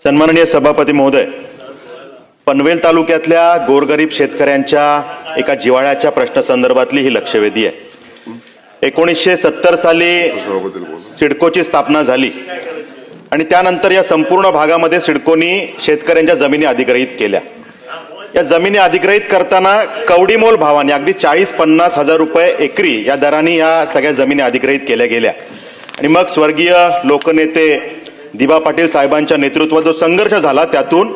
सन्माननीय सभापती महोदय, पनवेल तालुक्यातल्या गोरगरीब शेतकऱ्यांच्या एका जिव्हाळ्याच्या प्रश्नासंदर्भातली ही लक्षवेधी आहे। 1970 साली सिडकोची स्थापना झाली आणि त्यानंतर या संपूर्ण भागामध्ये सिडकोनी शेतकऱ्यांच्या जमिनी अधिग्रहित केल्या। या जमिनी अधिग्रहित करताना कवडीमोल भावाने अगदी 40-50 हजार रुपये एकरी या दराने या सगळ्या जमिनी अधिग्रहित केल्या गेल्या आणि मग स्वर्गीय लोकनेते दिबा पाटील साहेबांच्या नेतृत्वात जो संघर्ष झाला त्यातून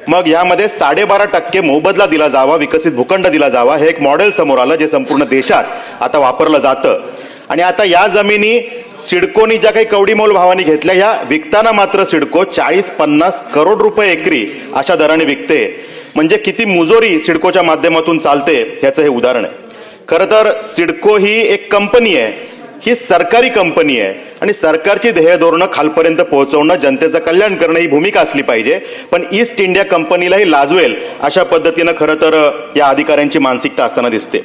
मग यामध्ये 12.5% मोबदला दिला जावा, विकसित भूखंड दिला जावा, हे एक मॉडेल समोर आलं जे संपूर्ण देशात आता वापरलं जातं। आणि आता या जमिनी सिडकोनी ज्या काही कवडीमोल भावाने घेतल्या ह्या विकताना मात्र सिडको 40-50 करोड रुपये एकरी अशा दराने विकते। म्हणजे किती मुजोरी सिडकोच्या माध्यमातून चालते ह्याचं हे उदाहरण आहे। खरं तर सिडको ही एक कंपनी आहे, ही सरकारी कंपनी आहे आणि सरकारची ध्येय धोरणं खालपर्यंत पोहोचवणं, जनतेचं कल्याण करणं ही भूमिका असली पाहिजे। पण ईस्ट इंडिया कंपनीलाही लाजवेल अशा पद्धतीनं खरं तर या अधिकाऱ्यांची मानसिकता असताना दिसते।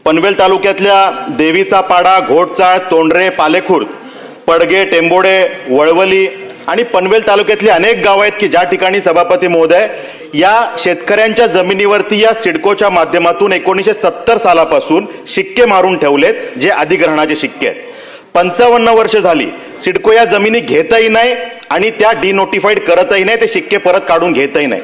पनवेल तालुक्यातल्या देवीचा पाडा, घोटचाळ, तोंडरे, पालेखुर्द, पडगे, टेंबोडे, वळवली आणि पनवेल तालुक्यातली अनेक गावं आहेत की ज्या ठिकाणी सभापती महोदय या शेतकऱ्यांच्या जमिनीवरती या सिडकोच्या माध्यमातून 1970 सालापासून शिक्के मारून ठेवलेत जे अधिग्रहणाचे शिक्के आहेत। 55 वर्ष झाली सिडको या जमिनी घेतही नाही आणि त्या डिनोटिफाईड करतही नाही, ते शिक्के परत काढून घेतही नाही।